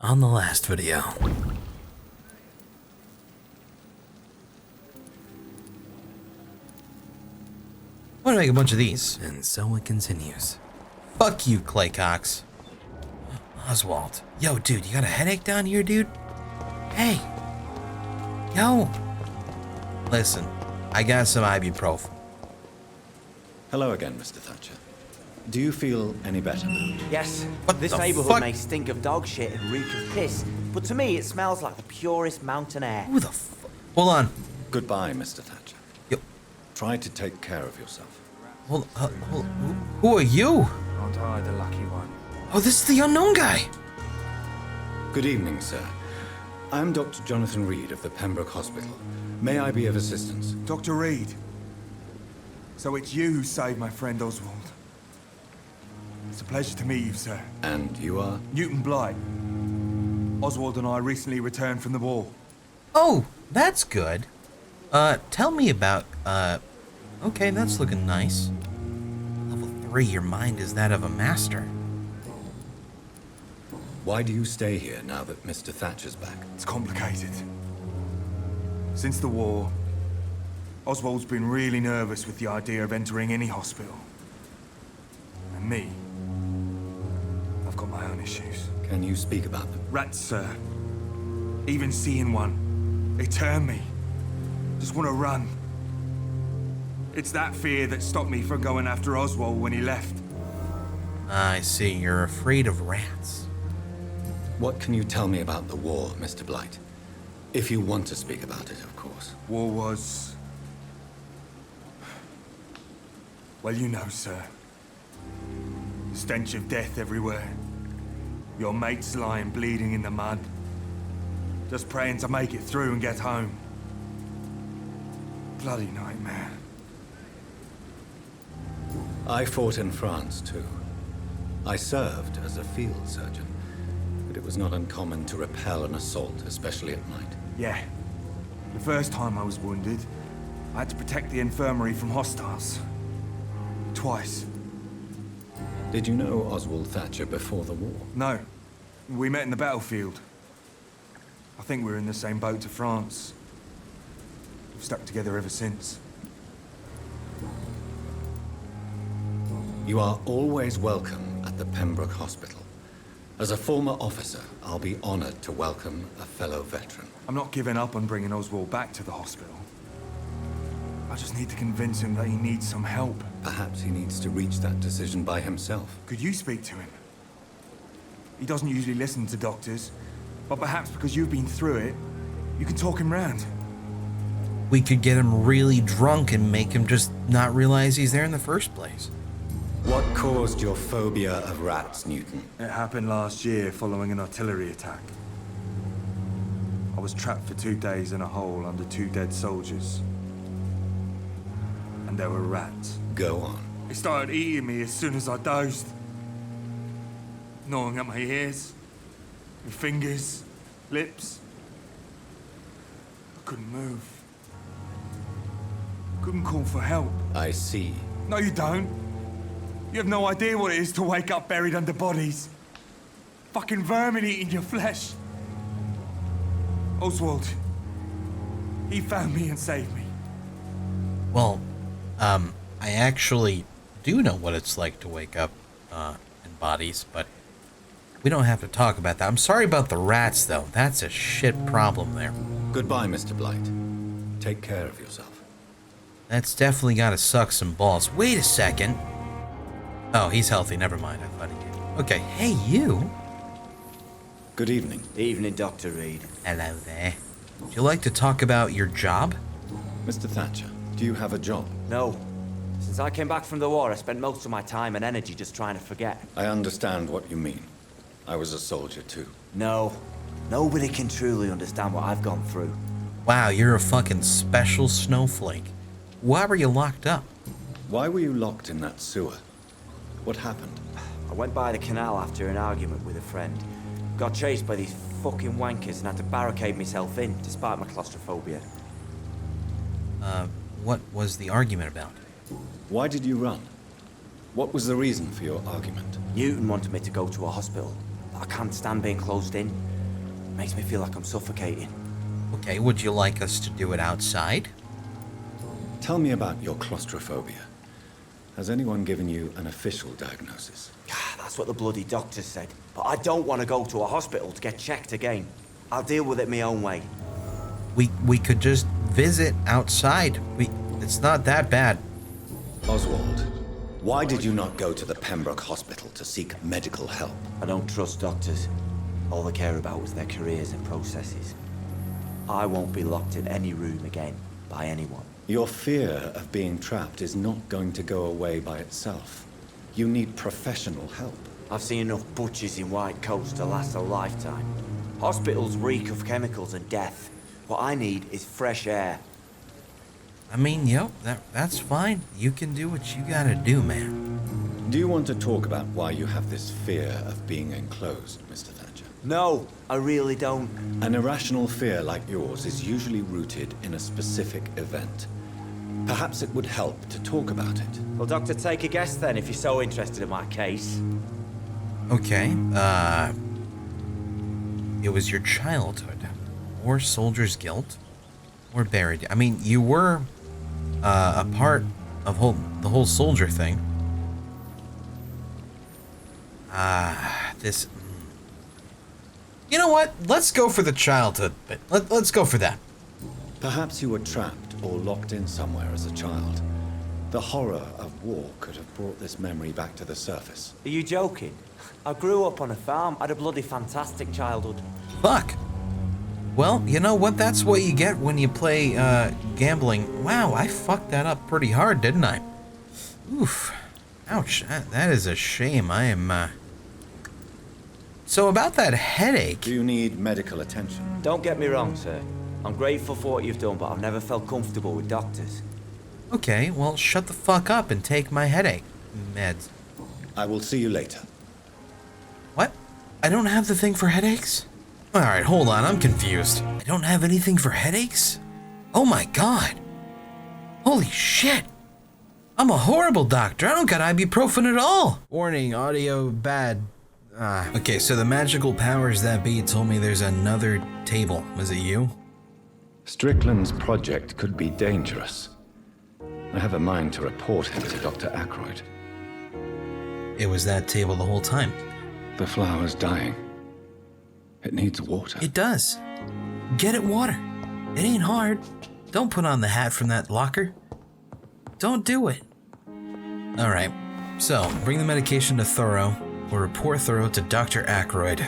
on the last video. I'm gonna make a bunch of these, and so it continues. Fuck you, Claycox. Oswald. Yo, dude, you got a headache down here, dude? Hey. Yo. Listen, I got some ibuprofen. Hello again, Mr. Thatcher. Do you feel any better now? Yes, What this the neighborhood fuck? may stink of dog shit and reek of piss, but to me it smells like the purest mountain air. Who the fuck? Hold on. Goodbye, Mr. Thatcher. Yo, Try to take care of yourself. hold, who are you? Aren't I the lucky one? Oh, this is the unknown guy. Good evening, sir. I'm Dr. Jonathan Reed of the Pembroke Hospital. May I be of assistance? Dr. Reed. So it's you who saved my friend Oswald. It's a pleasure to meet you, sir. And you are? Newton Blight. Oswald and I recently returned from the war. Oh, that's good. Tell me about, okay, that's looking nice. Level 3, your mind is that of a master. Why do you stay here now that Mr. Thatcher's back? It's complicated. Since the war, Oswald's been really nervous with the idea of entering any hospital. And me, I've got my own issues. Can you speak about them? Rats, sir. Even seeing one, they turn me. Just want to run. It's that fear that stopped me from going after Oswald when he left. I see, you're afraid of rats. What can you tell me about the war, Mr. Blight? If you want to speak about it, of course. War was... Well, you know, sir. Stench of death everywhere. Your mates lying bleeding in the mud. Just praying to make it through and get home. Bloody nightmare. I fought in France, too. I served as a field surgeon, but it was not uncommon to repel an assault, especially at night. Yeah. The first time I was wounded, I had to protect the infirmary from hostiles. Twice. Did you know Oswald Thatcher before the war? No. We met in the battlefield. I think we were in the same boat to France. We've stuck together ever since. You are always welcome at the Pembroke Hospital. As a former officer, I'll be honored to welcome a fellow veteran. I'm not giving up on bringing Oswald back to the hospital. I just need to convince him that he needs some help. Perhaps he needs to reach that decision by himself. Could you speak to him? He doesn't usually listen to doctors, but perhaps because you've been through it, you can talk him round. We could get him really drunk and make him just not realize he's there in the first place. What caused your phobia of rats, Newton? It happened last year following an artillery attack. I was trapped for 2 days in a hole under 2 dead soldiers. And there were rats. Go on. They started eating me as soon as I dozed. Gnawing at my ears, my fingers, lips. I couldn't move. Couldn't call for help. I see. No, you don't. You have no idea what it is to wake up buried under bodies. Fucking vermin eating your flesh. Oswald. He found me and saved me. Well, I actually do know what it's like to wake up, in bodies, but we don't have to talk about that. I'm sorry about the rats, though. That's a shit problem there. Goodbye, Mr. Blight. Take care of yourself. That's definitely gotta suck some balls. Wait a second. Oh, he's healthy. Never mind. I thought he did. Okay, hey, you. Good evening. Evening, Dr. Reed. Hello there. Would you like to talk about your job? Mr. Thatcher, do you have a job? No. Since I came back from the war, I spent most of my time and energy just trying to forget. I understand what you mean. I was a soldier, too. No. Nobody can truly understand what I've gone through. Wow, you're a fucking special snowflake. Why were you locked up? Why were you locked in that sewer? What happened? I went by the canal after an argument with a friend. Got chased by these fucking wankers and had to barricade myself in, despite my claustrophobia. What was the argument about? Why did you run? What was the reason for your argument? Newton wanted me to go to a hospital. I can't stand being closed in. Makes me feel like I'm suffocating. Okay, would you like us to do it outside? Tell me about your claustrophobia. Has anyone given you an official diagnosis? That's what the bloody doctor said. But I don't want to go to a hospital to get checked again. I'll deal with it my own way. We could just visit outside. It's not that bad. Oswald, why did you not go to the Pembroke Hospital to seek medical help? I don't trust doctors. All they care about was their careers and processes. I won't be locked in any room again by anyone. Your fear of being trapped is not going to go away by itself. You need professional help. I've seen enough butchers in white coats to last a lifetime. Hospitals reek of chemicals and death. What I need is fresh air. I mean, yo, that's fine. You can do what you gotta do, man. Do you want to talk about why you have this fear of being enclosed, Mr. Thatcher? No, I really don't. An irrational fear like yours is usually rooted in a specific event. Perhaps it would help to talk about it. Well, Doctor, take a guess then if you're so interested in my case. Okay, it was your childhood, or soldier's guilt, or buried. I mean, you were a part of the whole soldier thing. This. You know what? Let's go for the childhood bit. Let's go for that. Perhaps you were trapped or locked in somewhere as a child. The horror of war could have brought this memory back to the surface. Are you joking? I grew up on a farm. I had a bloody fantastic childhood. Fuck. Well, you know what? That's what you get when you play gambling. Wow, I fucked that up pretty hard, didn't I? Oof. Ouch. That is a shame. I am, So about that headache... Do you need medical attention? Don't get me wrong, sir. I'm grateful for what you've done, but I've never felt comfortable with doctors. Okay, well, shut the fuck up and take my headache meds. I will see you later. What? I don't have the thing for headaches? Alright, hold on, I'm confused. I don't have anything for headaches? Oh my god. Holy shit. I'm a horrible doctor. I don't got ibuprofen at all. Warning, audio bad. Okay, so the magical powers that be told me there's another table. Was it you? Strickland's project could be dangerous. I have a mind to report him to Dr. Ackroyd. It was that table the whole time. The flower's dying. It needs water. It does. Get it water. It ain't hard. Don't put on the hat from that locker. Don't do it. Alright, so bring the medication to Thorough, or report Thorough to Dr. Ackroyd.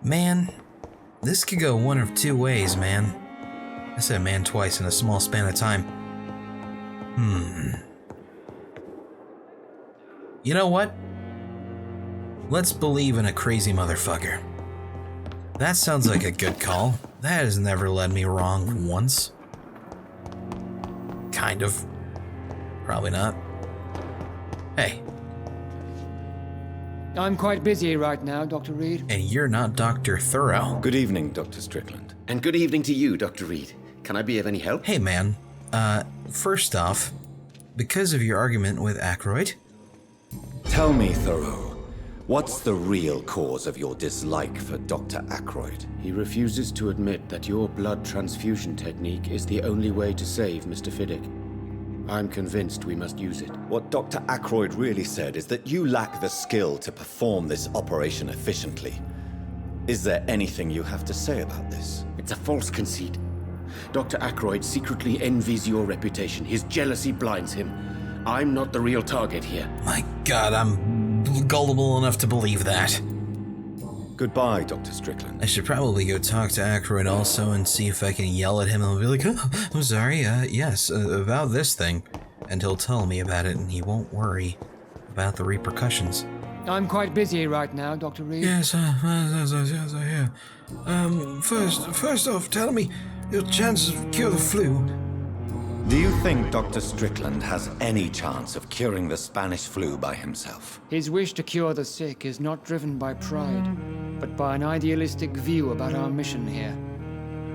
Man, this could go one of two ways, man. I said man twice in a small span of time. You know what? Let's believe in a crazy motherfucker. That sounds like a good call. That has never led me wrong once. Kind of. Probably not. Hey. I'm quite busy right now, Dr. Reed. And you're not Dr. Thorough. Good evening, Dr. Strickland. And good evening to you, Dr. Reed. Can I be of any help? Hey man, first off, because of your argument with Ackroyd... Tell me, Thorough, what's the real cause of your dislike for Dr. Ackroyd? He refuses to admit that your blood transfusion technique is the only way to save Mr. Fiddick. I'm convinced we must use it. What Dr. Ackroyd really said is that you lack the skill to perform this operation efficiently. Is there anything you have to say about this? It's a false conceit. Dr. Ackroyd secretly envies your reputation. His jealousy blinds him. I'm not the real target here. My god, I'm gullible enough to believe that. Goodbye, Dr. Strickland. I should probably go talk to Ackroyd also and see if I can yell at him and be like, oh, I'm sorry, yes, about this thing. And he'll tell me about it and he won't worry about the repercussions. I'm quite busy right now, Dr. Reed. Yes, I hear. First off, tell me your chances of cure the flu. Do you think Dr. Strickland has any chance of curing the Spanish flu by himself? His wish to cure the sick is not driven by pride, but by an idealistic view about our mission here.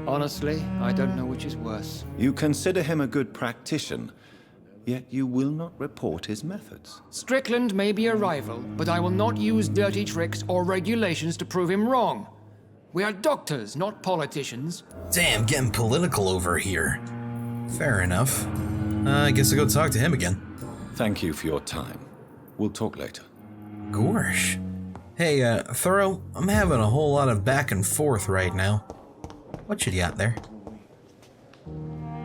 Honestly, I don't know which is worse. You consider him a good practitioner, yet you will not report his methods. Strickland may be a rival, but I will not use dirty tricks or regulations to prove him wrong. We are doctors, not politicians. Damn, getting political over here. Fair enough. I guess I'll go talk to him again. Thank you for your time. We'll talk later. Gorsh. Hey, Thorough, I'm having a whole lot of back and forth right now. What you got there?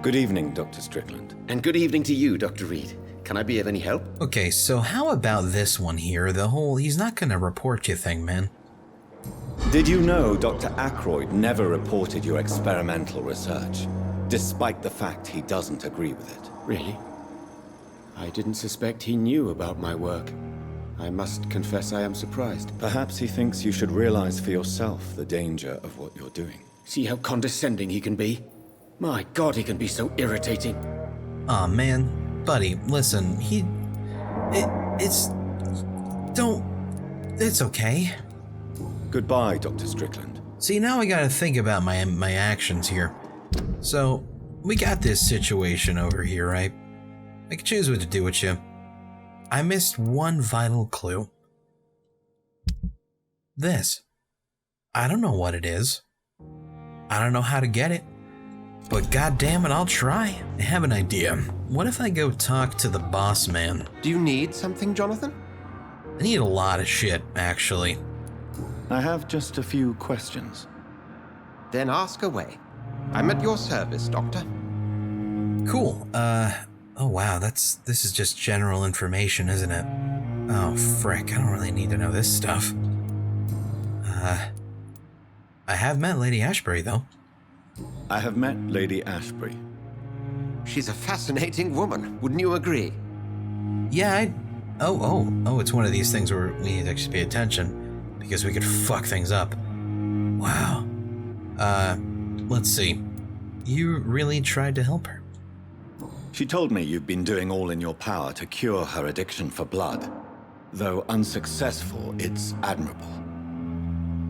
Good evening, Dr. Strickland. And good evening to you, Dr. Reed. Can I be of any help? Okay, so how about this one here? The whole he's not gonna report you thing, man. Did you know Dr. Ackroyd never reported your experimental research, despite the fact he doesn't agree with it? Really? I didn't suspect he knew about my work. I must confess I am surprised. Perhaps he thinks you should realize for yourself the danger of what you're doing. See how condescending he can be? My God, he can be so irritating. Aw, man. Buddy, listen, it's okay. Goodbye, Dr. Strickland. See, now I gotta think about my actions here. So, we got this situation over here, right? I can choose what to do with you. I missed one vital clue. This. I don't know what it is. I don't know how to get it. But goddamn it, I'll try. I have an idea. What if I go talk to the boss man? Do you need something, Jonathan? I need a lot of shit, actually. I have just a few questions. Then ask away. I'm at your service, Doctor. Cool. Oh wow, this is just general information, isn't it? Oh frick, I don't really need to know this stuff. I have met Lady Ashbury, though. I have met Lady Ashbury. She's a fascinating woman, wouldn't you agree? Yeah, Oh, it's one of these things where we need to actually pay attention, because we could fuck things up. Wow. Let's see. You really tried to help her? She told me you've been doing all in your power to cure her addiction for blood. Though unsuccessful, it's admirable.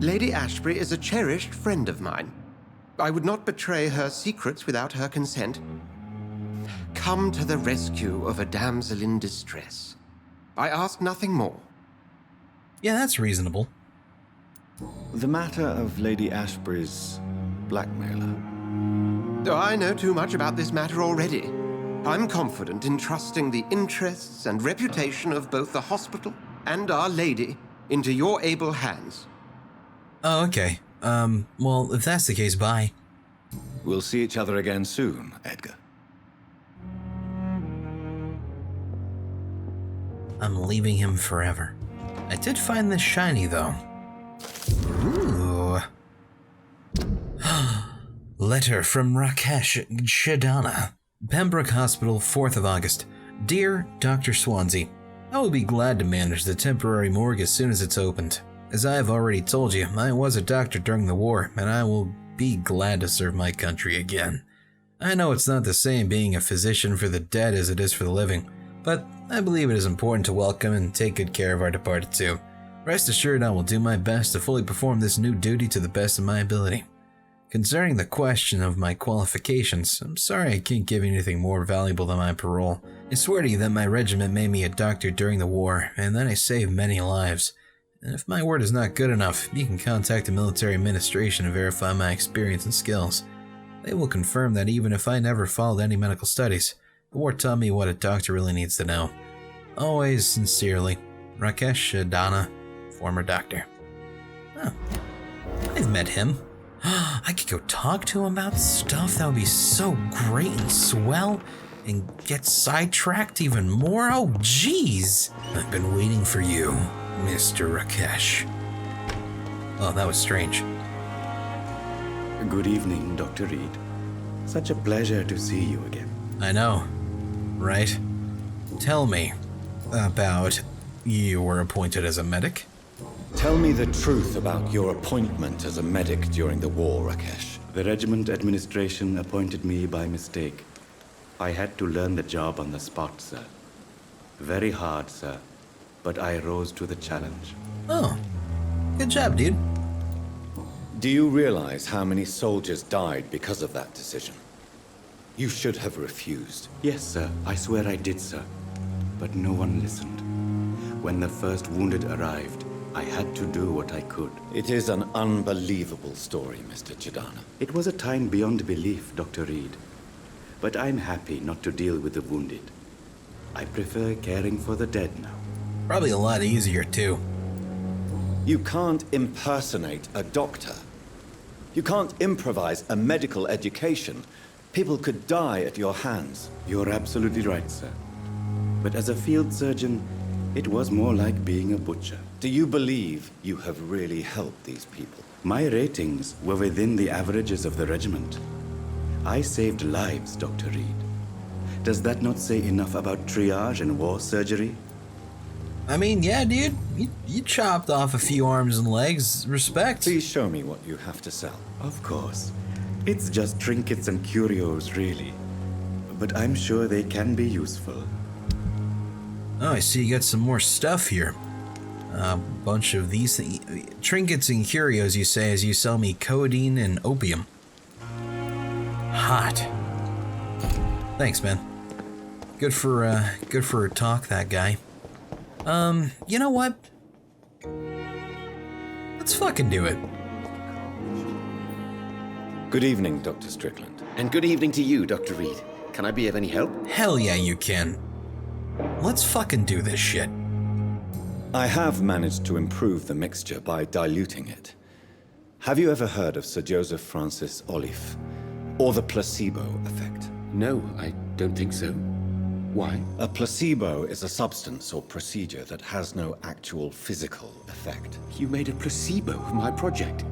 Lady Ashbury is a cherished friend of mine. I would not betray her secrets without her consent. Come to the rescue of a damsel in distress. I ask nothing more. Yeah, that's reasonable. The matter of Lady Ashbury's blackmailer. Oh, I know too much about this matter already. I'm confident in trusting the interests and reputation of both the hospital and Our Lady into your able hands. Oh, okay. Well, if that's the case, bye. We'll see each other again soon, Edgar. I'm leaving him forever. I did find this shiny, though. Ooh. Letter from Rakesh Shadana. Pembroke Hospital, 4th of August. Dear Dr. Swansea, I will be glad to manage the temporary morgue as soon as it's opened. As I have already told you, I was a doctor during the war, and I will be glad to serve my country again. I know it's not the same being a physician for the dead as it is for the living, but I believe it is important to welcome and take good care of our departed too. Rest assured I will do my best to fully perform this new duty to the best of my ability. Concerning the question of my qualifications, I'm sorry I can't give you anything more valuable than my parole. I swear to you that my regiment made me a doctor during the war, and that I saved many lives. And if my word is not good enough, you can contact the military administration to verify my experience and skills. They will confirm that even if I never followed any medical studies, the war taught me what a doctor really needs to know. Always sincerely, Rakesh Shadana, former doctor. Oh, I've met him. I could go talk to him about stuff that would be so great and swell, and get sidetracked even more. Oh, jeez. I've been waiting for you, Mr. Rakesh. Oh, that was strange. Good evening, Dr. Reed. Such a pleasure to see you again. I know, right? Tell me about you were appointed as a medic? Tell me the truth about your appointment as a medic during the war, Rakesh. The regiment administration appointed me by mistake. I had to learn the job on the spot, sir. Very hard, sir, but I rose to the challenge. Oh, good job, dude. Do you realize how many soldiers died because of that decision? You should have refused. Yes, sir. I swear I did, sir. But no one listened. When the first wounded arrived, I had to do what I could. It is an unbelievable story, Mr. Chidana. It was a time beyond belief, Dr. Reed. But I'm happy not to deal with the wounded. I prefer caring for the dead now. Probably a lot easier, too. You can't impersonate a doctor. You can't improvise a medical education. People could die at your hands. You're absolutely right, sir. But as a field surgeon, it was more like being a butcher. Do you believe you have really helped these people? My ratings were within the averages of the regiment. I saved lives, Dr. Reed. Does that not say enough about triage and war surgery? I mean, yeah, dude. You chopped off a few arms and legs. Respect. Please show me what you have to sell. Of course. It's just trinkets and curios, really. But I'm sure they can be useful. Oh, I see you got some more stuff here. A bunch of these trinkets and curios, you say, as you sell me codeine and opium. Hot. Thanks, man. Good for a talk, that guy. You know what? Let's fucking do it. Good evening, Dr. Strickland. And good evening to you, Dr. Reed. Can I be of any help? Hell yeah, you can. Let's fucking do this shit. I have managed to improve the mixture by diluting it. Have you ever heard of Sir Joseph Francis Olive, or the placebo effect? No, I don't think so. Why? A placebo is a substance or procedure that has no actual physical effect. You made a placebo of my project.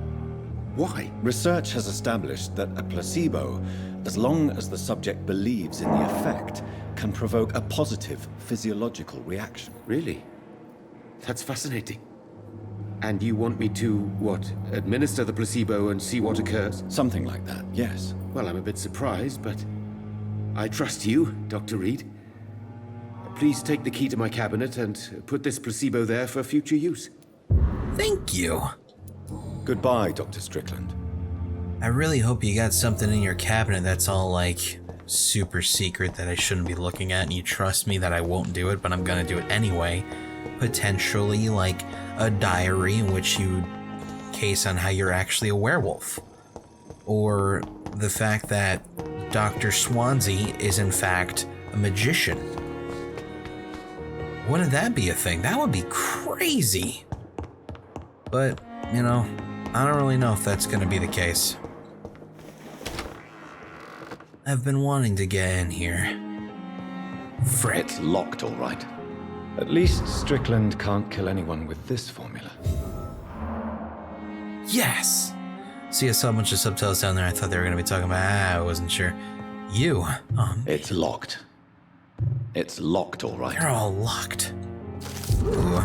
Why? Research has established that a placebo, as long as the subject believes in the effect, can provoke a positive physiological reaction. Really? That's fascinating. And you want me to, what, administer the placebo and see what occurs? Something like that, yes. Well, I'm a bit surprised, but I trust you, Dr. Reed. Please take the key to my cabinet and put this placebo there for future use. Thank you. Goodbye, Dr. Strickland. I really hope you got something in your cabinet that's all, like, super secret that I shouldn't be looking at, and you trust me that I won't do it, but I'm gonna do it anyway. Potentially, like, a diary in which you case on how you're actually a werewolf. Or the fact that Dr. Swansea is, in fact, a magician. Wouldn't that be a thing? That would be crazy. But, you know, I don't really know if that's gonna be the case. I've been wanting to get in here. Frick. It's locked, all right. At least Strickland can't kill anyone with this formula. Yes! See, I saw a bunch of subtitles down there. I thought they were gonna be talking about, I wasn't sure. You? It's locked. It's locked, all right. You're all locked. Ooh.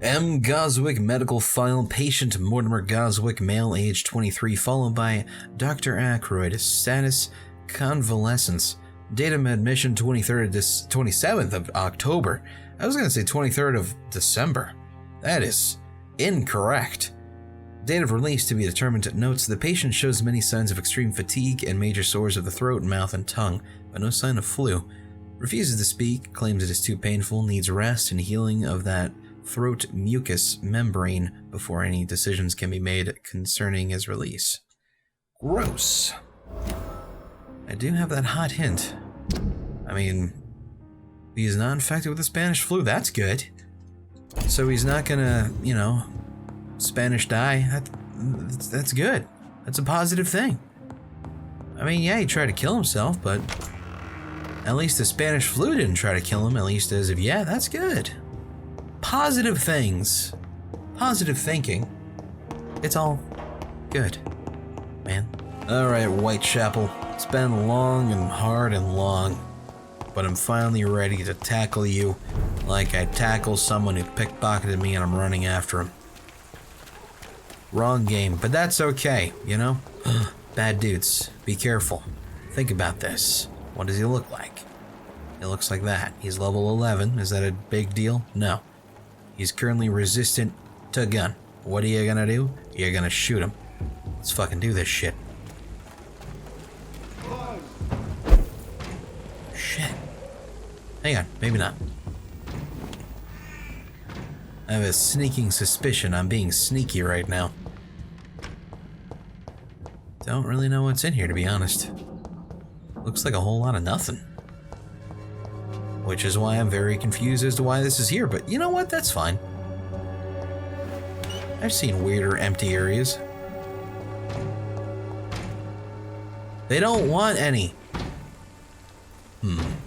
M. Goswick medical file. Patient Mortimer Goswick, male, age 23, followed by Dr. Aykroyd. Status convalescence. Date of admission 27th of October. I was going to say 23rd of December. That is incorrect. Date of release to be determined. Notes the patient shows many signs of extreme fatigue and major sores of the throat, mouth, and tongue, but no sign of flu. Refuses to speak, claims it is too painful, needs rest and healing of that throat mucous membrane before any decisions can be made concerning his release. Gross. I do have that hot hint. I mean, he's not infected with the Spanish flu. That's good. So he's not gonna, you know, Spanish die. That's good. That's a positive thing. I mean, yeah, he tried to kill himself, but at least the Spanish flu didn't try to kill him, at least as of yet. That's good. Positive things. Positive thinking. It's all good, man. All right, Whitechapel. It's been long and hard and long, but I'm finally ready to tackle you like I tackle someone who pickpocketed me and I'm running after him. Wrong game, but that's okay, you know? Bad dudes, be careful. Think about this. What does he look like? He looks like that. He's level 11. Is that a big deal? No. He's currently resistant to a gun. What are you gonna do? You're gonna shoot him. Let's fucking do this shit. Hang on, maybe not. I have a sneaking suspicion I'm being sneaky right now. Don't really know what's in here, to be honest. Looks like a whole lot of nothing. Which is why I'm very confused as to why this is here, but you know what? That's fine. I've seen weirder empty areas. They don't want any.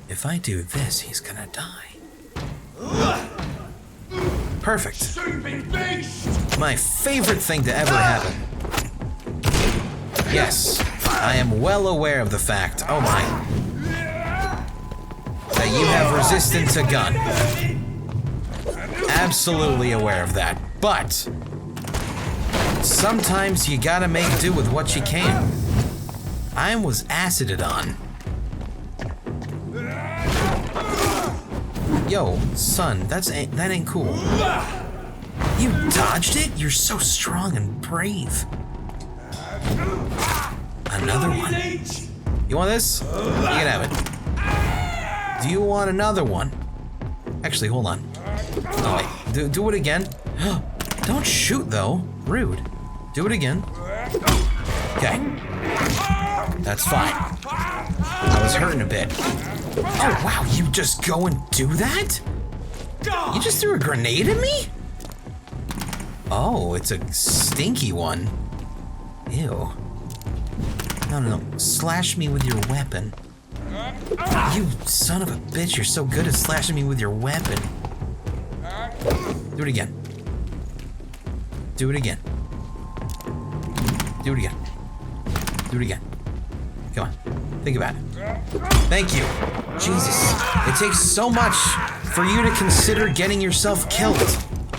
If I do this, he's gonna die. Perfect. My favorite thing to ever happen. Yes, I am well aware of the fact, oh my, that you have resistance to gun. Absolutely aware of that, but sometimes you gotta make do with what you can. I was acided on. Yo, son, that ain't cool. You dodged it? You're so strong and brave. Another one. You want this? You can have it. Do you want another one? Actually, hold on. Oh, wait. Do it again. Don't shoot, though. Rude. Do it again. Okay. That's fine. I was hurting a bit. Oh, wow, you just go and do that? You just threw a grenade at me? Oh, it's a stinky one. Ew. No. Slash me with your weapon. You son of a bitch, you're so good at slashing me with your weapon. Do it again. Do it again. Do it again. Do it again. Come on. Think about it. Thank you. Jesus. It takes so much for you to consider getting yourself killed.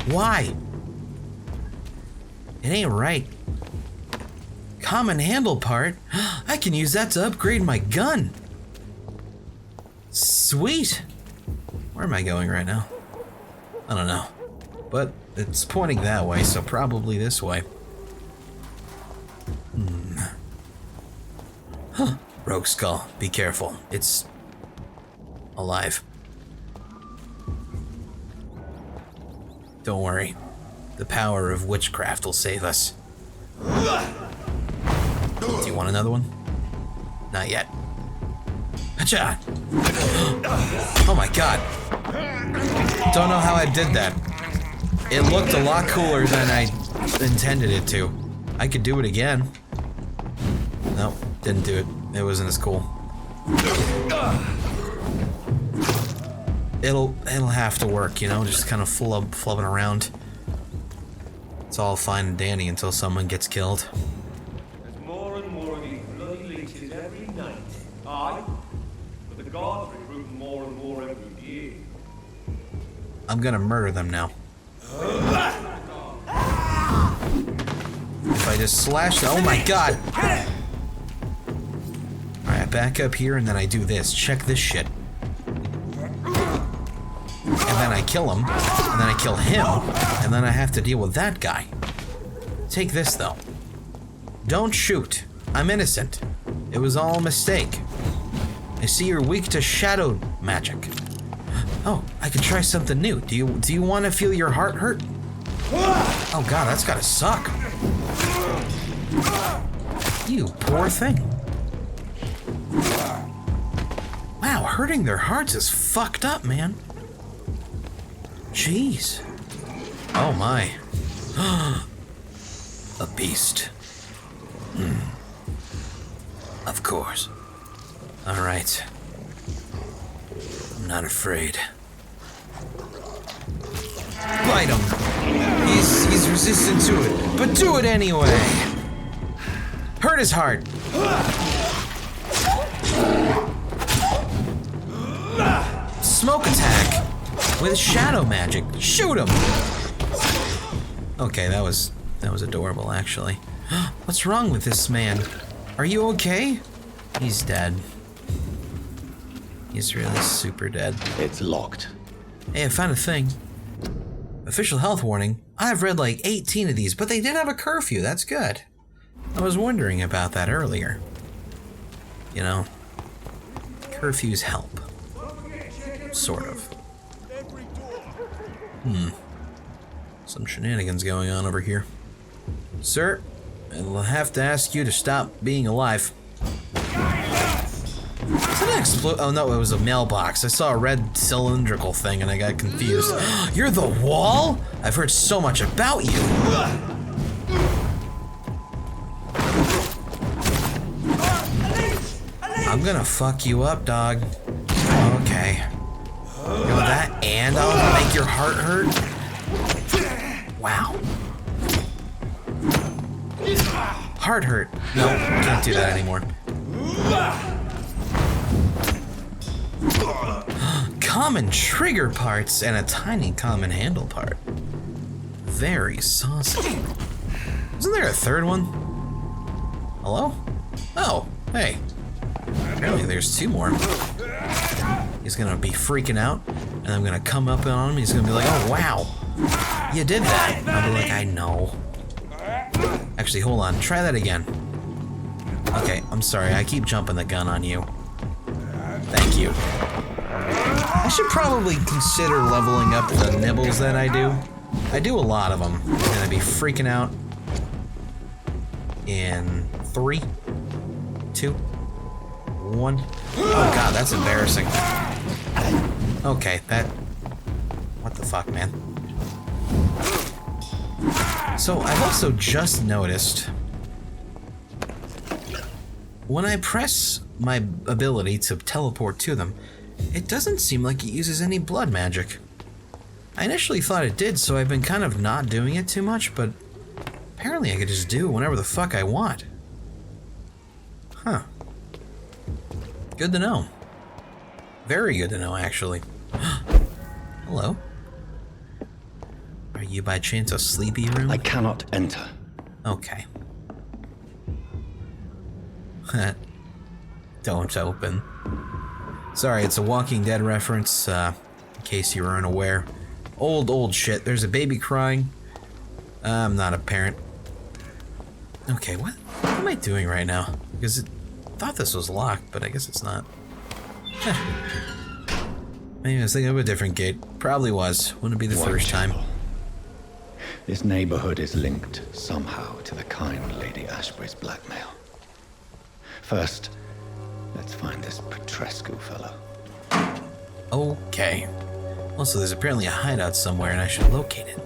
Why? It ain't right. Common handle part? I can use that to upgrade my gun. Sweet. Where am I going right now? I don't know. But it's pointing that way, so probably this way. Huh. Rogue skull, be careful. It's alive. Don't worry. The power of witchcraft will save us. Do you want another one? Not yet. Hacha! Oh my god. Don't know how I did that. It looked a lot cooler than I intended it to. I could do it again. Nope, didn't do it. It wasn't as cool. It'll have to work, you know, just kind of flubbing around. It's all fine and dandy until someone gets killed. There's more and more of these bloody leeches every night. Aye, but the guards recruit more and more every year. I'm gonna murder them now. If I just slash them, oh my god! Alright, back up here and then I do this. Check this shit. And then I kill him, and then I kill him, and then I have to deal with that guy. Take this though. Don't shoot. I'm innocent. It was all a mistake. I see you're weak to shadow magic. Oh, I could try something new. Do you want to feel your heart hurt? Oh god, that's gotta suck. You poor thing. Wow, hurting their hearts is fucked up, man. Jeez. Oh my. A beast. Of course. Alright. I'm not afraid. Bite him. He's resistant to it, but do it anyway. Hurt his heart. Smoke attack with shadow magic. Shoot him. Okay, that was adorable, actually. What's wrong with this man? Are you okay? He's dead. He's really super dead. It's locked. Hey, I found a thing. Official health warning. I've read like 18 of these, but they did have a curfew. That's good. I was wondering about that earlier. You know, curfews help. Don't forget, check Sort of. Some shenanigans going on over here. Sir, I'll have to ask you to stop being alive. Is that an oh no, it was a mailbox. I saw a red cylindrical thing and I got confused. You're the Wall? I've heard so much about you. I'm gonna fuck you up, dog. Okay. You know that, and I'll make your heart hurt? Wow. Heart hurt. No, can't do that anymore. Common trigger parts and a tiny common handle part. Very saucy. Isn't there a third one? Hello? Oh, hey. Apparently there's two more. He's gonna be freaking out, and I'm gonna come up on him, he's gonna be like, oh wow, you did that. I'll be like, I know. Actually, hold on, try that again. Okay, I'm sorry, I keep jumping the gun on you. Thank you. I should probably consider leveling up the nibbles that I do. I do a lot of them. I'm gonna be freaking out in 3, 2, 1. Oh god, that's embarrassing. Okay, that... What the fuck, man? So, I've also just noticed... When I press my ability to teleport to them, it doesn't seem like it uses any blood magic. I initially thought it did, so I've been kind of not doing it too much, but... Apparently I could just do whenever the fuck I want. Huh. Good to know. Very good to know, actually. Hello. Are you by chance a sleepy room? I cannot enter. Okay. Don't open. Sorry, it's a Walking Dead reference, in case you were unaware. Old shit. There's a baby crying. I'm not a parent. Okay, what am I doing right now? Because I thought this was locked, but I guess it's not. Maybe I was thinking of a different gate. Probably was. Wouldn't be the first time. This neighborhood is linked somehow to the kind Lady Ashbury's blackmail. First, let's find this Petrescu fellow. Okay. Also, there's apparently a hideout somewhere and I should locate it.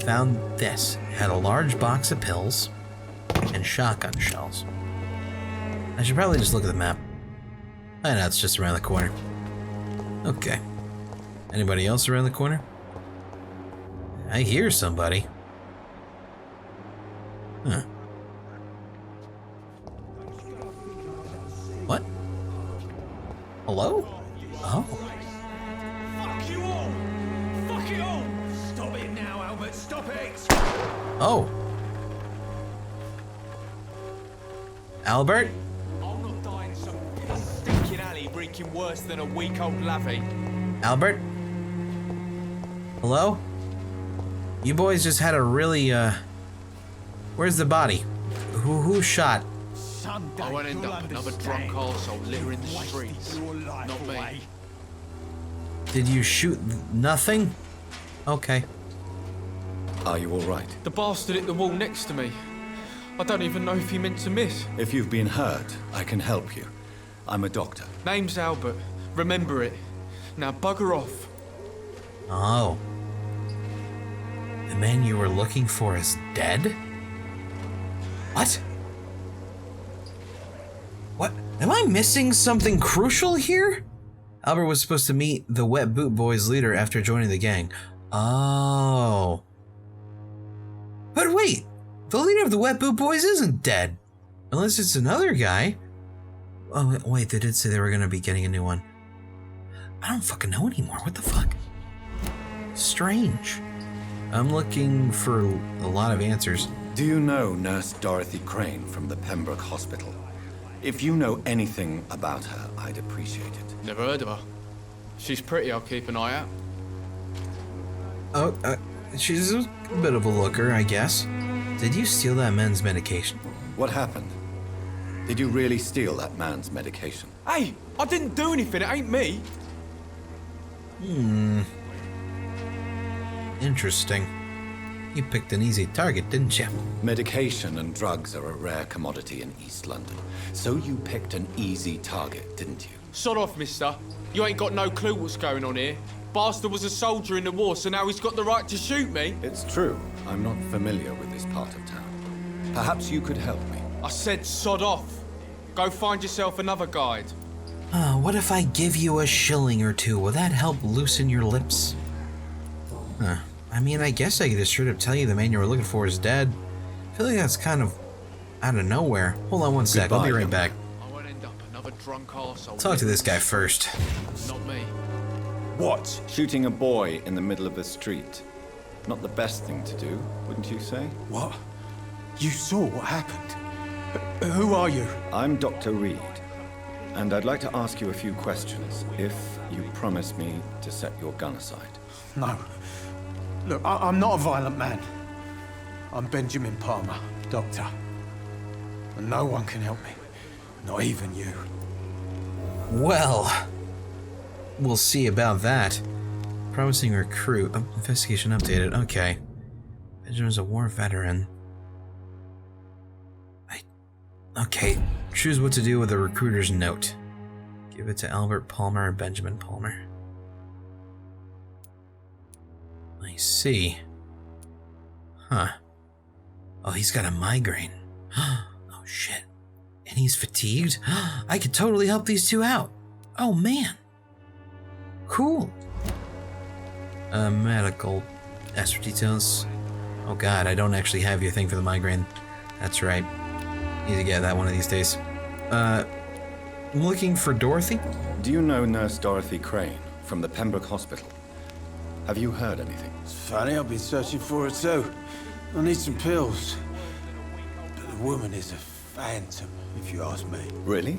Found this. It had a large box of pills and shotgun shells. I should probably just look at the map. Hideout's just around the corner. Okay. Anybody else around the corner? I hear somebody. Huh. What? Hello? Oh. Fuck you all! Fuck it all! Stop it now, Albert! Stop it! Oh. Albert? I'm not dying some stinking alley reeking worse than a week-old lavvy. Albert? Hello? You boys just had a really, Where's the body? Who shot? I won't end up another drunk arsehole littering the streets. Not me. Did you shoot nothing? Okay. Are you all right? The bastard hit the wall next to me. I don't even know if he meant to miss. If you've been hurt, I can help you. I'm a doctor. Name's Albert. Remember it. Now bugger off. Oh. The man you were looking for is dead? What? What? Am I missing something crucial here? Albert was supposed to meet the Wet Boot Boys leader after joining the gang. Oh. But wait, the leader of the Wet Boot Boys isn't dead. Unless it's another guy. Oh, wait, they did say they were gonna be getting a new one. I don't fucking know anymore, what the fuck? Strange. I'm looking for a lot of answers. Do you know Nurse Dorothy Crane from the Pembroke Hospital? If you know anything about her, I'd appreciate it. Never heard of her. She's pretty, I'll keep an eye out. Oh, she's a bit of a looker, I guess. Did you steal that man's medication? What happened? Did you really steal that man's medication? Hey, I didn't do anything, it ain't me. Interesting. You picked an easy target, didn't you? Medication and drugs are a rare commodity in East London. So you picked an easy target, didn't you? Sod off, mister. You ain't got no clue what's going on here. Bastard was a soldier in the war, so now he's got the right to shoot me. It's true. I'm not familiar with this part of town. Perhaps you could help me. I said sod off. Go find yourself another guide. What if I give you a shilling or two? Will that help loosen your lips? I mean, I guess I could just straight up tell you the man you were looking for is dead. I feel like that's kind of out of nowhere. Hold on one sec, I'll be right back. I won't end up another drunk arsehole. Talk to this guy first. Not me. What? Shooting a boy in the middle of the street. Not the best thing to do, wouldn't you say? What? You saw what happened? Who are you? I'm Dr. Reed, and I'd like to ask you a few questions, if you promise me to set your gun aside. No. Look, I'm not a violent man. I'm Benjamin Palmer, doctor. And no one can help me. Not even you. Well, we'll see about that. Promising recruit. Investigation updated. Okay. Benjamin's a war veteran. Okay. Choose what to do with the recruiter's note. Give it to Albert Palmer or Benjamin Palmer. I see. Huh. Oh, he's got a migraine. Oh, shit. And he's fatigued? I could totally help these two out. Oh, man. Cool. Medical. Extra details. Oh, God, I don't actually have your thing for the migraine. That's right. Need to get that one of these days. I'm looking for Dorothy? Do you know Nurse Dorothy Crane from the Pembroke Hospital? Have you heard anything? It's funny, I've been searching for her too. I need some pills. But the woman is a phantom, if you ask me. Really?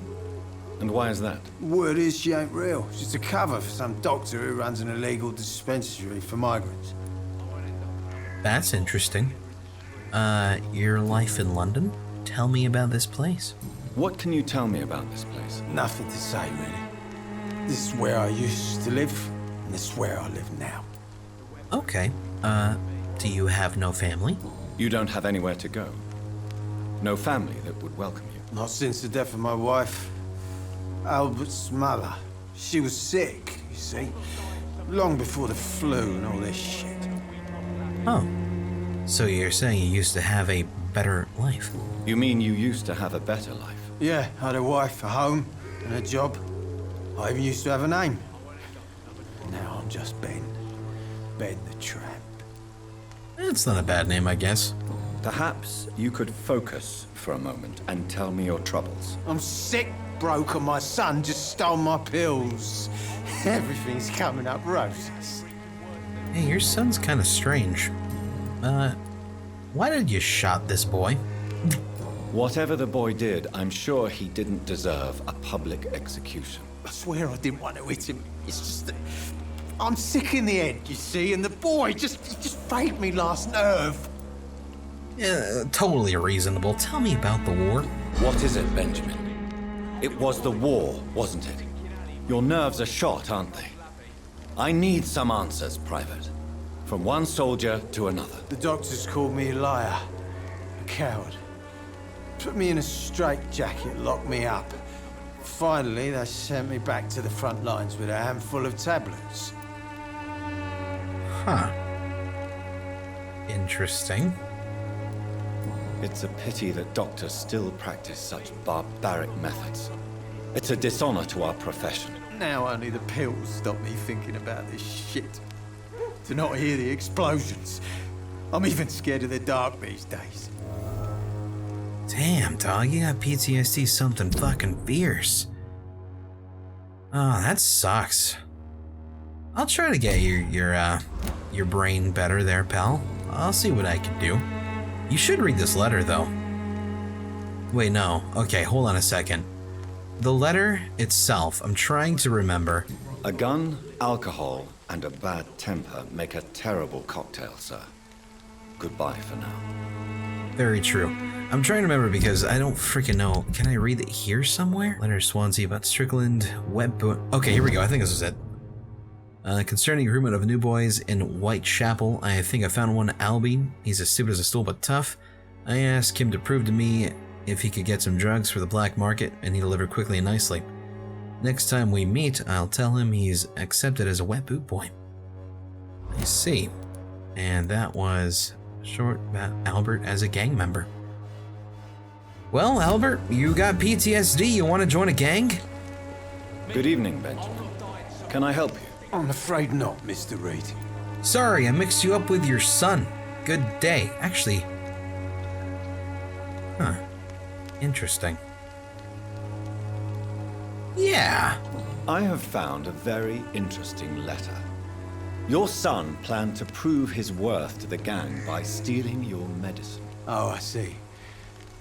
And why is that? Word is she ain't real. She's a cover for some doctor who runs an illegal dispensary for migrants. That's interesting. Your life in London? Tell me about this place. What can you tell me about this place? Nothing to say, really. This is where I used to live, and this is where I live now. Okay. Do you have no family? You don't have anywhere to go? No family that would welcome you? Not since the death of my wife, Albert's mother. She was sick, you see. Long before the flu and all this shit. Oh. So you're saying you used to have a better life? You mean you used to have a better life? Yeah, I had a wife, a home, and a job. I even used to have a name. Now I'm just Ben. Ben the Tramp. That's not a bad name, I guess. Perhaps you could focus for a moment and tell me your troubles. I'm sick, broke, and my son just stole my pills. Everything's coming up roses. Hey, your son's kind of strange. Why did you shot this boy? Whatever the boy did, I'm sure he didn't deserve a public execution. I swear I didn't want to hit him. It's just that I'm sick in the head, you see, and the boy just faked me last nerve. Yeah, totally reasonable. Tell me about the war. What is it, Benjamin? It was the war, wasn't it? Your nerves are shot, aren't they? I need some answers, Private. From one soldier to another. The doctors called me a liar, a coward. Put me in a straitjacket, locked me up. Finally, they sent me back to the front lines with a handful of tablets. Huh. Interesting. It's a pity that doctors still practice such barbaric methods. It's a dishonor to our profession. Now only the pills stop me thinking about this shit. To not hear the explosions. I'm even scared of the dark these days. Damn, dog, you got PTSD something fucking fierce. Oh, that sucks. I'll try to get your brain better there, pal. I'll see what I can do. You should read this letter, though. Wait, no. Okay, hold on a second. The letter itself, I'm trying to remember. A gun, alcohol, and a bad temper make a terrible cocktail, sir. Goodbye for now. Very true. I'm trying to remember because I don't freaking know. Can I read it here somewhere? Letter Swansea about Strickland, web book. Okay, here we go. I think this is it. Concerning recruitment of new boys in Whitechapel, I think I found one, Albie. He's as stupid as a stool but tough. I asked him to prove to me if he could get some drugs for the black market, and he delivered quickly and nicely. Next time we meet, I'll tell him he's accepted as a wet boot boy. I see. And that was short Albert as a gang member. Well, Albert, you got PTSD. You want to join a gang? Good evening, Benjamin. Can I help you? I'm afraid not, Mr. Reed. Sorry, I mixed you up with your son. Good day. Actually... Huh. Interesting. Yeah. I have found a very interesting letter. Your son planned to prove his worth to the gang by stealing your medicine. Oh, I see.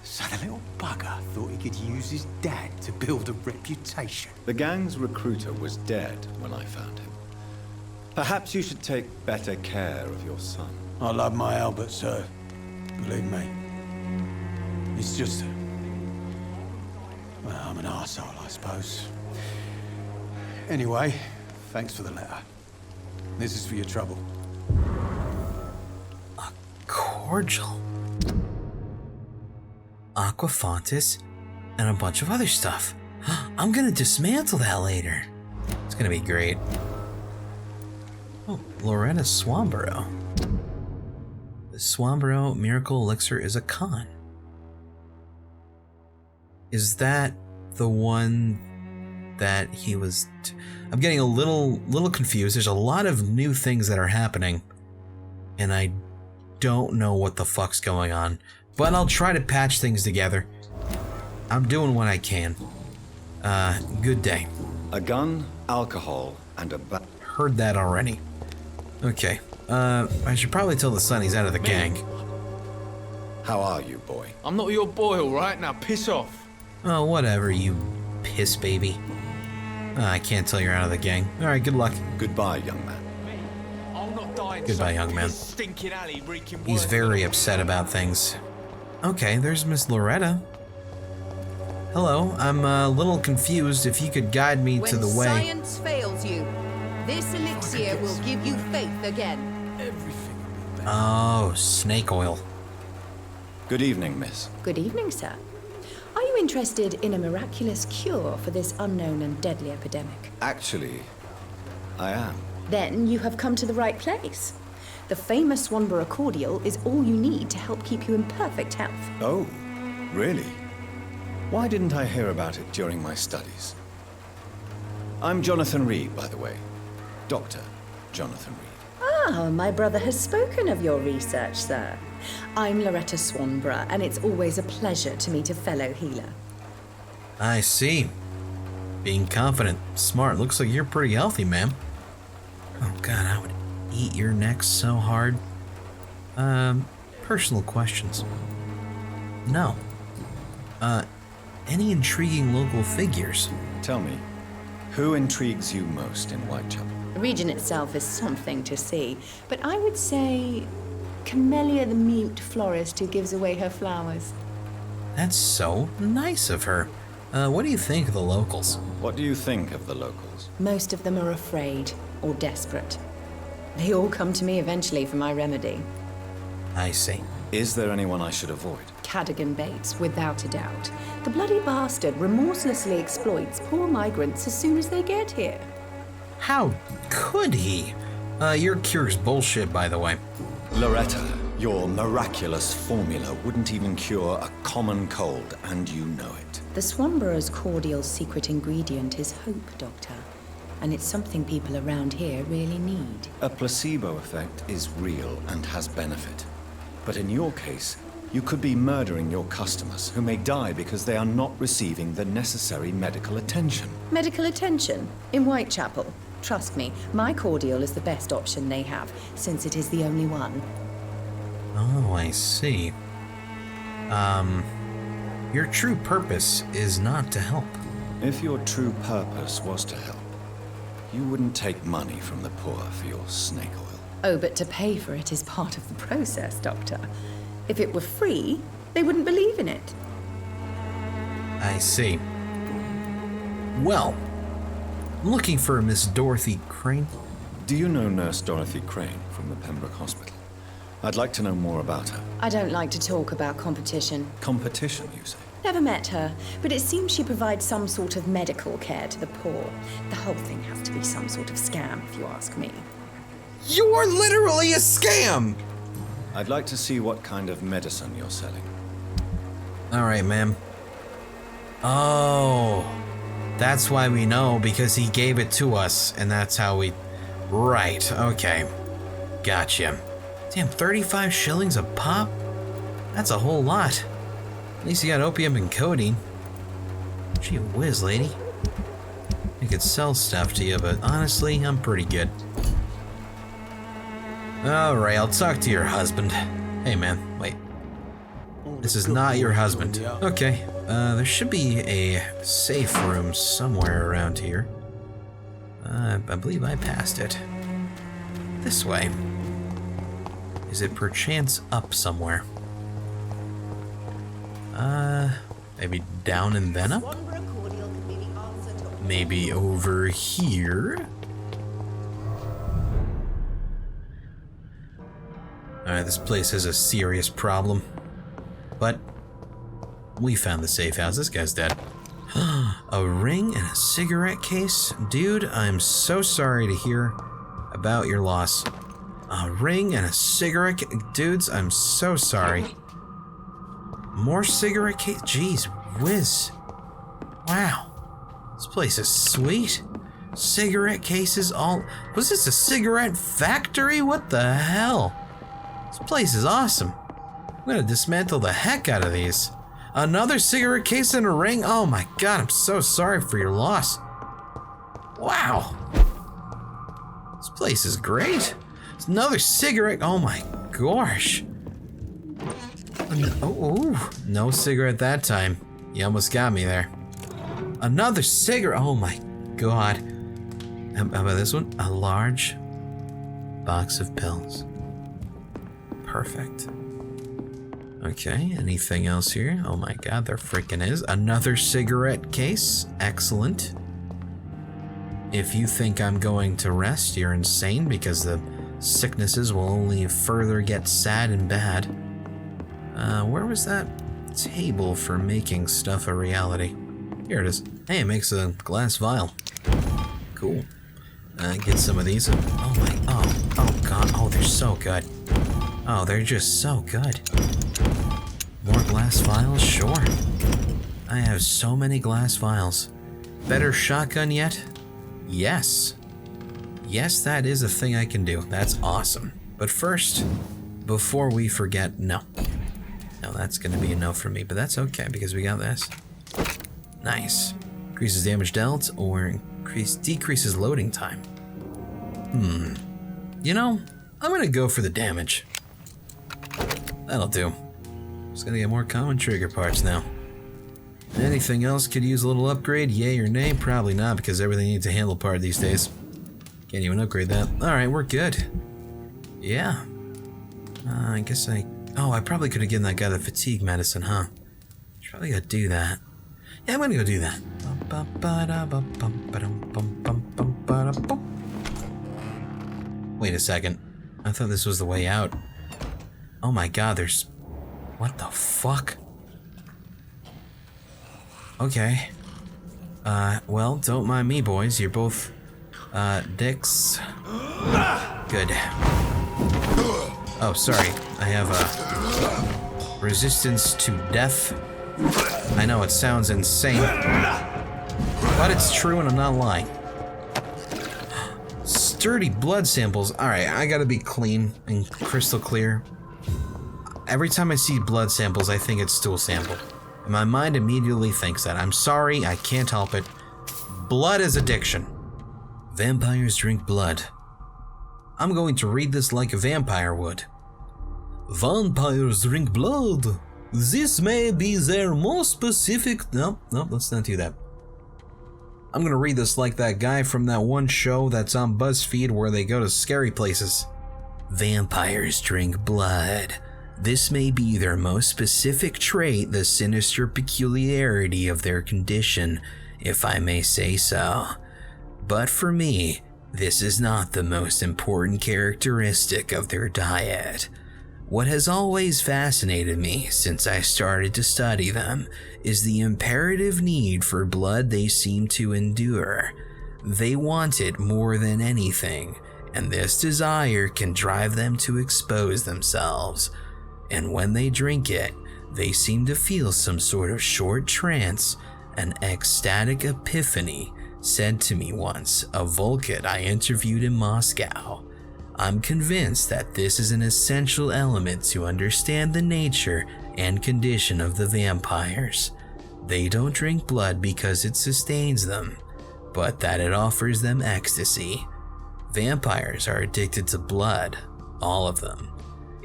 So the little bugger thought he could use his dad to build a reputation. The gang's recruiter was dead when I found him. Perhaps you should take better care of your son. I love my Albert, sir. Believe me. It's just... well, I'm an arsehole, I suppose. Anyway, thanks for the letter. This is for your trouble. A cordial. Aquafontis, and a bunch of other stuff. I'm gonna dismantle that later. It's gonna be great. Oh, Loretta Swanborough. The Swanborough Miracle Elixir is a con. Is that the one that he was... I'm getting a little confused. There's a lot of new things that are happening, and I don't know what the fuck's going on. But I'll try to patch things together. I'm doing what I can. Good day. A gun, alcohol, and a Heard that already. Okay. I should probably tell the son he's out of the gang. How are you, boy? I'm not your boy, all right? Now piss off. Oh, whatever, you piss baby. I can't tell you're out of the gang. All right, good luck. Goodbye, young man. I'll not die in Goodbye, some young man. stinking alley reeking He's worse very than- upset about things. Okay, there's Miss Loretta. Hello, I'm a little confused. If you could guide me to the way. When science fails you, this elixir will give you faith again. Everything will be better. Oh, snake oil. Good evening, miss. Good evening, sir. Are you interested in a miraculous cure for this unknown and deadly epidemic? Actually, I am. Then you have come to the right place. The famous Swanborough cordial is all you need to help keep you in perfect health. Oh, really? Why didn't I hear about it during my studies? I'm Jonathan Reed, by the way. Dr. Jonathan Reed. Ah, my brother has spoken of your research, sir. I'm Loretta Swanborough, and it's always a pleasure to meet a fellow healer. I see. Being confident, smart. Looks like you're pretty healthy, ma'am. Oh god, I would eat your neck so hard. Personal questions. No. Any intriguing local figures? Tell me, who intrigues you most in Whitechapel? The region itself is something to see, but I would say Camellia the mute florist who gives away her flowers. That's so nice of her. What do you think of the locals? What do you think of the locals? Most of them are afraid or desperate. They all come to me eventually for my remedy. I see. Is there anyone I should avoid? Cadogan Bates, without a doubt. The bloody bastard remorselessly exploits poor migrants as soon as they get here. How could he? Your cure's bullshit, by the way. Loretta, your miraculous formula wouldn't even cure a common cold, and you know it. The Swanborough's cordial's secret ingredient is hope, Doctor. And it's something people around here really need. A placebo effect is real and has benefit. But in your case, you could be murdering your customers who may die because they are not receiving the necessary medical attention. Medical attention? In Whitechapel? Trust me, my cordial is the best option they have, since it is the only one. Oh, I see. Your true purpose is not to help. If your true purpose was to help, you wouldn't take money from the poor for your snake oil. Oh, but to pay for it is part of the process, Doctor. If it were free, they wouldn't believe in it. I see. Well, I'm looking for Miss Dorothy Crane. Do you know Nurse Dorothy Crane from the Pembroke Hospital? I'd like to know more about her. I don't like to talk about competition. Competition, you say? Never met her, but it seems she provides some sort of medical care to the poor. The whole thing has to be some sort of scam, if you ask me. You're literally a scam! I'd like to see what kind of medicine you're selling. Alright, ma'am. Oh, that's why we know, because he gave it to us, and that's how we... Right, okay. Gotcha. Damn, 35 shillings a pop? That's a whole lot. At least you got opium and codeine. Gee whiz, lady. I could sell stuff to you, but honestly, I'm pretty good. Alright, I'll talk to your husband. Hey, man, wait. This is not your husband. Okay, there should be a safe room somewhere around here. I believe I passed it. This way. Is it perchance up somewhere? Maybe down and then up? Maybe over here? Alright, this place has a serious problem. But we found the safe house. This guy's dead. A ring and a cigarette case? Dude, I'm so sorry to hear about your loss. A ring and a cigarette case? Dudes, I'm so sorry. More cigarette case? Jeez whiz. Wow. This place is sweet. Cigarette cases all... Was this a cigarette factory? What the hell? This place is awesome. I'm gonna dismantle the heck out of these. Another cigarette case and a ring? Oh my god, I'm so sorry for your loss. Wow. This place is great. It's another cigarette. Oh my gosh. Oh, no cigarette that time. You almost got me there. Another cigarette. Oh my god. How about this one? A large box of pills. Perfect. Okay, anything else here? Oh my god, there freaking is. Another cigarette case. Excellent. If you think I'm going to rest, you're insane, because the sicknesses will only further get sad and bad. Where was that table for making stuff a reality? Here it is. Hey, it makes a glass vial. Cool. Get some of these. Oh god, oh, they're so good. Oh, they're just so good. More glass vials? Sure. I have so many glass vials. Better shotgun yet? Yes. Yes, that is a thing I can do. That's awesome. But first, before we forget, no. No, that's gonna be a no from me, but that's okay because we got this. Nice. Increases damage dealt or decreases loading time. You know, I'm gonna go for the damage. That'll do. Just gonna get more common trigger parts now. Anything else could use a little upgrade? Yay or nay? Probably not, because everything needs a handle part these days. Can't even upgrade that. Alright, we're good. Yeah. I guess oh, I probably could have given that guy the fatigue medicine, huh? Should probably go do that. Yeah, I'm gonna go do that. Wait a second. I thought this was the way out. Oh my god, there's... What the fuck? Okay. Well, don't mind me, boys. You're both, dicks. Good. Oh, sorry. I have, resistance to death. I know it sounds insane, but it's true and I'm not lying. Sturdy blood samples. Alright, I gotta be clean and crystal clear. Every time I see blood samples, I think it's stool sample. And my mind immediately thinks that. I'm sorry, I can't help it. Blood is addiction. Vampires drink blood. I'm going to read this like a vampire would. Vampires drink blood. This may be their most specific... No, let's not do that. I'm gonna read this like that guy from that one show that's on BuzzFeed where they go to scary places. Vampires drink blood. This may be their most specific trait, the sinister peculiarity of their condition, if I may say so. But for me, This is not the most important characteristic of their diet. What has always fascinated me since I started to study them is the imperative need for blood they seem to endure. They want it more than anything, and this desire can drive them to expose themselves. And when they drink it, they seem to feel some sort of short trance, an ecstatic epiphany, said to me once a Vulcan I interviewed in Moscow. I'm convinced that this is an essential element to understand the nature and condition of the vampires. They don't drink blood because it sustains them, but that it offers them ecstasy. Vampires are addicted to blood, all of them.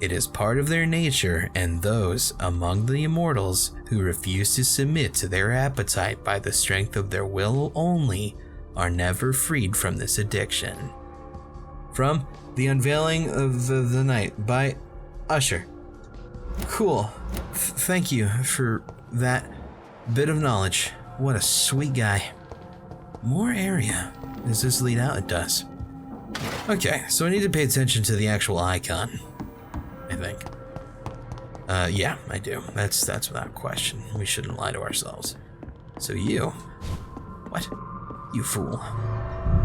It is part of their nature, and those among the immortals who refuse to submit to their appetite by the strength of their will only are never freed from this addiction. From The Unveiling of the Night by Usher. Cool. Thank you for that bit of knowledge. What a sweet guy. More area. Does this lead out? It does. Okay, so I need to pay attention to the actual icon, I think. Yeah, I do. That's without question. We shouldn't lie to ourselves. So you... What? You fool.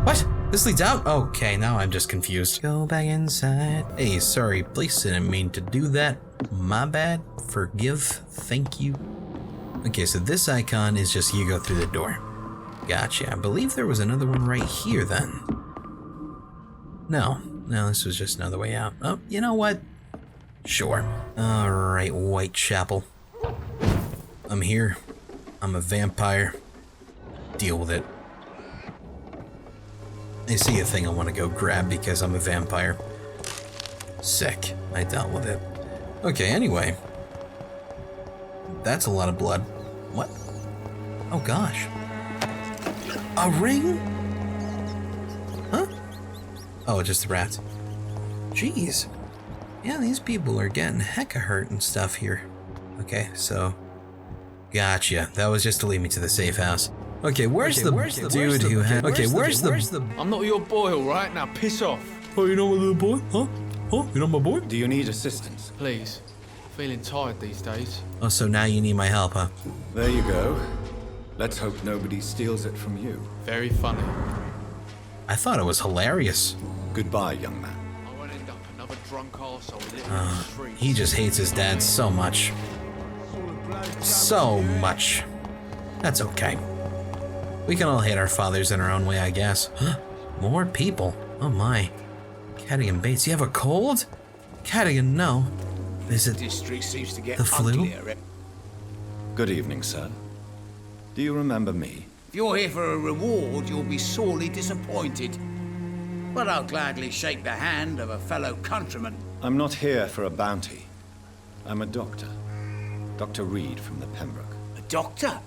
What? This leads out? Okay, now I'm just confused. Go back inside. Hey, sorry, please, didn't mean to do that. My bad. Forgive. Thank you. Okay, so this icon is just you go through the door. Gotcha. I believe there was another one right here then. No, this was just another way out. Oh, you know what? Sure. Alright, Whitechapel. I'm here. I'm a vampire. Deal with it. I see a thing I want to go grab because I'm a vampire. Sick. I dealt with it. Okay, anyway. That's a lot of blood. What? Oh gosh. A ring? Huh? Oh, just the rats. Jeez. Yeah, these people are getting hecka hurt and stuff here. Okay, so... Gotcha. That was just to lead me to the safe house. Okay, where's the dude who had... Okay, where's the... I'm not your boy, alright? Now piss off. Oh, you're not my little boy? Huh? Oh, you're not my boy? Do you need assistance? Please. Feeling tired these days. Oh, so now you need my help, huh? There you go. Let's hope nobody steals it from you. Very funny. I thought it was hilarious. Goodbye, young man. I won't end up another drunk arsehole living in the streets. He just hates his dad so much. So much. That's okay. We can all hate our fathers in our own way, I guess. Huh? More people. Oh my. Cadogan Bates, you have a cold? Cadogan, no. Is it district seems to get the flu? uglier. Good evening, sir. Do you remember me? If you're here for a reward, you'll be sorely disappointed. But I'll gladly shake the hand of a fellow countryman. I'm not here for a bounty. I'm a doctor. Dr. Reed from the Pembroke. A doctor?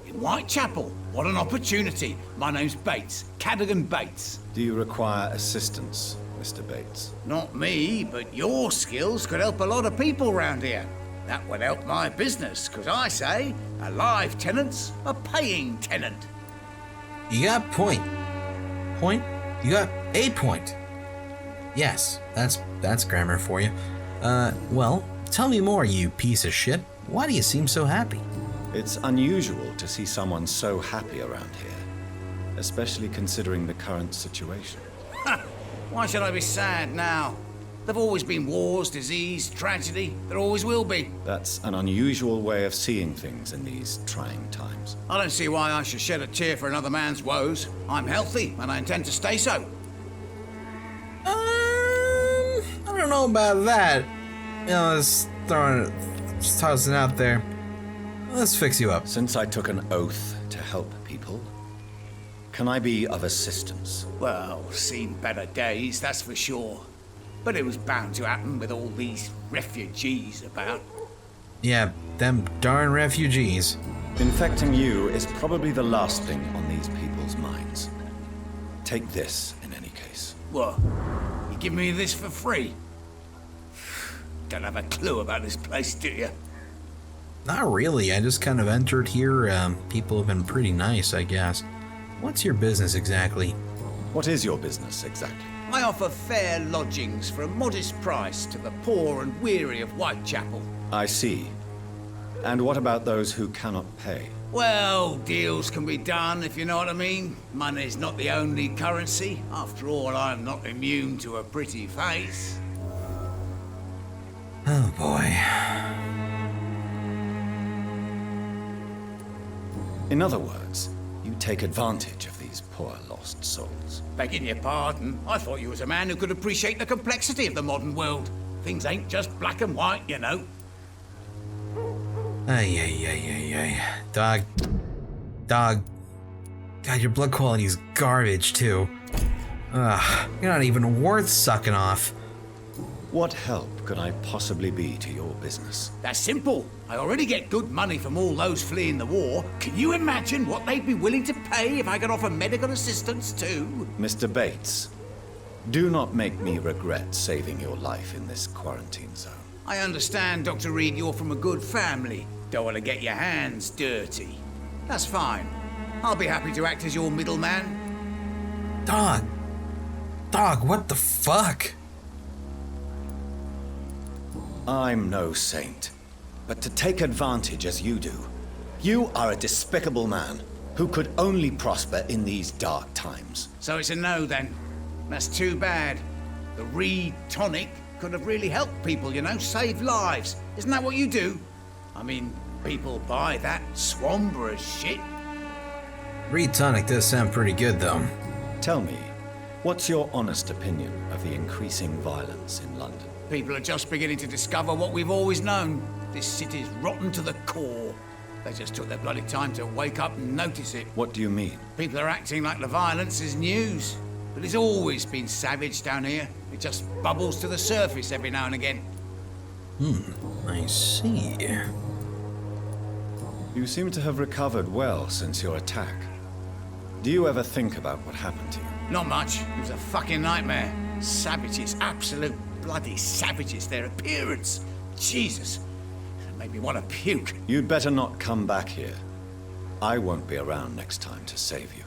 In Whitechapel? What an opportunity. My name's Bates. Cadogan Bates. Do you require assistance, Mr. Bates? Not me, but your skills could help a lot of people round here. That would help my business, because I say, a live tenant's a paying tenant. You got point. Point? You got a point. Yes, that's grammar for you. Well, tell me more, you piece of shit. Why do you seem so happy? It's unusual to see someone so happy around here, especially considering the current situation. Why should I be sad now? There've always been wars, disease, tragedy. There always will be. That's an unusual way of seeing things in these trying times. I don't see why I should shed a tear for another man's woes. I'm healthy, and I intend to stay so. I don't know about that. You know, just tossing it out there. Let's fix you up. Since I took an oath to help people, can I be of assistance? Well, seen better days, that's for sure. But it was bound to happen with all these refugees about. Yeah, them darn refugees. Infecting you is probably the last thing on these people's minds. Take this, in any case. What? You give me this for free? Don't have a clue about this place, do you? Not really. I just kind of entered here. People have been pretty nice, I guess. What's your business exactly? What is your business, exactly? I offer fair lodgings for a modest price to the poor and weary of Whitechapel. I see. And what about those who cannot pay? Well, deals can be done, if you know what I mean. Money's not the only currency. After all, I'm not immune to a pretty face. Oh boy. In other words, you take advantage of these poor lost souls. Begging your pardon, I thought you was a man who could appreciate the complexity of the modern world. Things ain't just black and white, you know. Ay. Dog. God, your blood quality's garbage, too. Ugh, you're not even worth sucking off. What help could I possibly be to your business? That's simple. I already get good money from all those fleeing the war. Can you imagine what they'd be willing to pay if I could offer medical assistance too? Mr. Bates, do not make me regret saving your life in this quarantine zone. I understand, Dr. Reed, you're from a good family. Don't want to get your hands dirty. That's fine. I'll be happy to act as your middleman. Dog, what the fuck? I'm no saint, but to take advantage as you do, you are a despicable man who could only prosper in these dark times. So it's a no then. That's too bad. The Reed tonic could have really helped people, you know, save lives. Isn't that what you do? I mean, people buy that Swansea shit. Reed tonic does sound pretty good, though. Tell me, what's your honest opinion of the increasing violence in London? People are just beginning to discover what we've always known. This city's rotten to the core. They just took their bloody time to wake up and notice it. What do you mean? People are acting like the violence is news. But it's always been savage down here. It just bubbles to the surface every now and again. I see. You seem to have recovered well since your attack. Do you ever think about what happened to you? Not much. It was a fucking nightmare. Savages, absolute bloody savages. Their appearance. Jesus. It made me want to puke. You'd better not come back here. I won't be around next time to save you.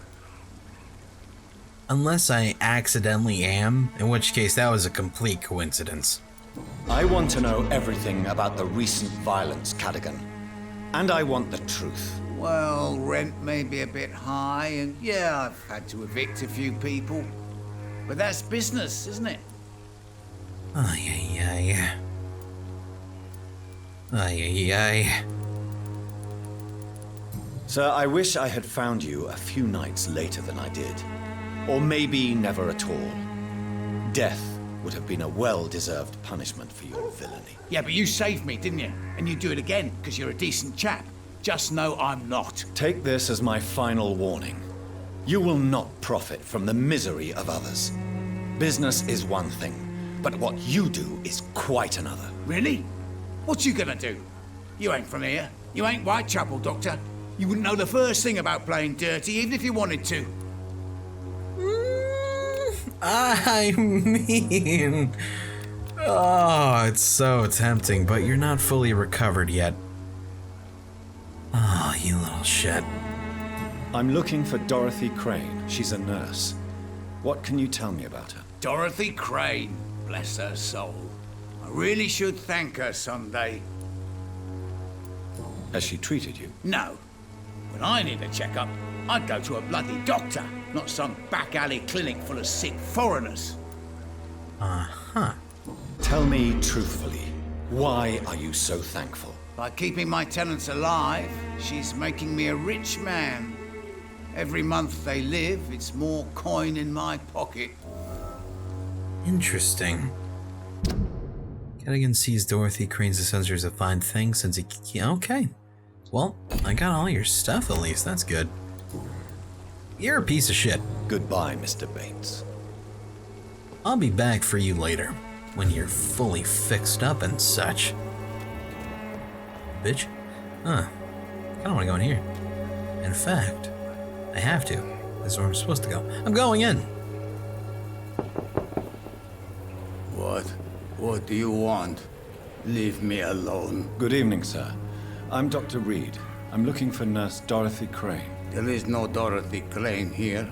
Unless I accidentally am, in which case that was a complete coincidence. I want to know everything about the recent violence, Cadogan. And I want the truth. Well, rent may be a bit high, and yeah, I've had to evict a few people. But that's business, isn't it? Ay. Sir, I wish I had found you a few nights later than I did. Or maybe never at all. Death would have been a well-deserved punishment for your villainy. Yeah, but you saved me, didn't you? And you'd do it again, because you're a decent chap. Just know I'm not. Take this as my final warning. You will not profit from the misery of others. Business is one thing, but what you do is quite another. Really? What you gonna do? You ain't from here. You ain't Whitechapel, Doctor. You wouldn't know the first thing about playing dirty, even if you wanted to. I mean... Oh, it's so tempting, but you're not fully recovered yet. Oh, you little shit. I'm looking for Dorothy Crane. She's a nurse. What can you tell me about her? Dorothy Crane. Bless her soul. I really should thank her someday. Has she treated you? No. When I need a checkup, I'd go to a bloody doctor, not some back alley clinic full of sick foreigners. Uh-huh. Tell me truthfully, why are you so thankful? By keeping my tenants alive, she's making me a rich man. Every month they live, it's more coin in my pocket. Interesting. Cadogan sees Dorothy Crane's assessor as a fine thing since he... Okay. Well, I got all your stuff at least, that's good. You're a piece of shit. Goodbye, Mr. Bates. I'll be back for you later, when you're fully fixed up and such. Bitch? Huh. I don't want to go in here. In fact, I have to. This is where I'm supposed to go. I'm going in! What do you want? Leave me alone. Good evening, sir. I'm Dr. Reed. I'm looking for Nurse Dorothy Crane. There is no Dorothy Crane here.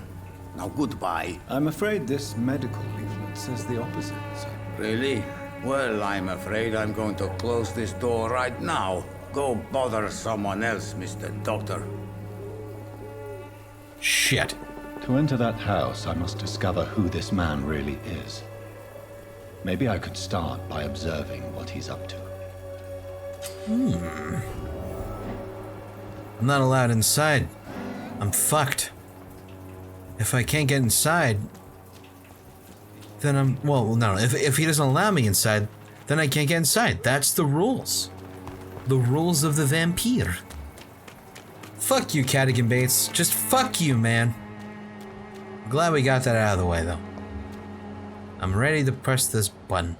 Now goodbye. I'm afraid this medical leaflet says the opposite, sir. Really? Well, I'm afraid I'm going to close this door right now. Go bother someone else, Mr. Doctor. Shit. To enter that house, I must discover who this man really is. Maybe I could start by observing what he's up to. I'm not allowed inside. I'm fucked. If I can't get inside, then I'm... Well, no, if he doesn't allow me inside, then I can't get inside. That's the rules. The rules of the Vampyr. Fuck you, Cadogan Bates. Just fuck you, man. Glad we got that out of the way, though. I'm ready to press this button.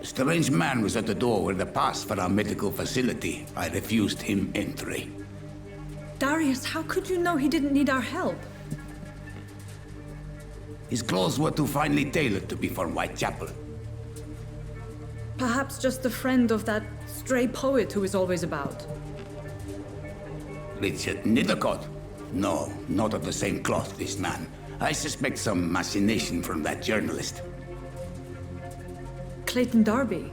A strange man was at the door with a pass for our medical facility. I refused him entry. Darius, how could you know he didn't need our help? His clothes were too finely tailored to be from Whitechapel. Perhaps just a friend of that stray poet who is always about. Richard Nethercott? No, not of the same cloth, this man. I suspect some machination from that journalist. Clayton Darby.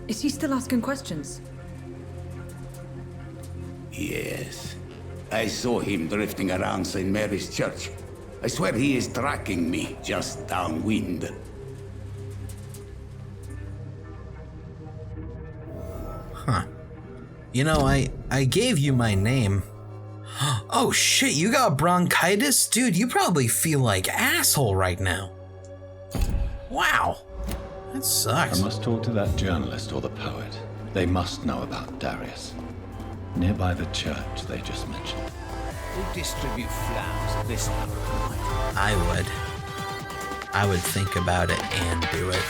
Is he still asking questions? Yes. I saw him drifting around St. Mary's Church. I swear he is tracking me just downwind. Huh. You know, I gave you my name. Oh shit, you got bronchitis? Dude, you probably feel like asshole right now. Wow. That sucks. I must talk to that journalist or the poet. They must know about Darius. Nearby the church they just mentioned. Who distribute flowers at this hour of night? I would think about it and do it.